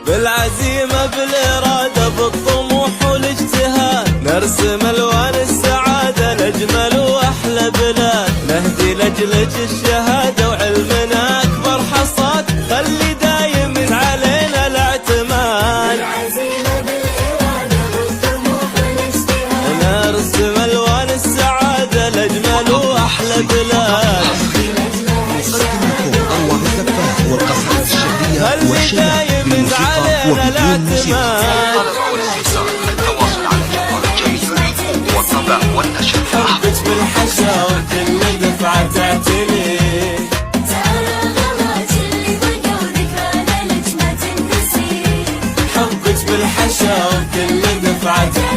بالعزيمة بالإرادة بالطموح والاجتهاد نرسم ألوان السعادة لأجمل وأحلى بلاد نهدي لأجلك الشهادة وعلمنا أكبر حصاد خلي دايم علينا الاعتماد بالعزيمة بالإرادة بالطموح والاجتهاد نرسم ألوان السعادة لأجمل وأحلى بلاد أروع الزفات والقصائد الشعرية خلي والشعر دايم بالموسيقى علينا وبدون موسيقى. الاعتماد التواصل على الجميل والطبع والنشر. حبك بالحشا وكل دفعة تعتني ترى غلط اللي بقى وذكرانا لك ما تنسي حبك بالحشا وكل دفعة تعتني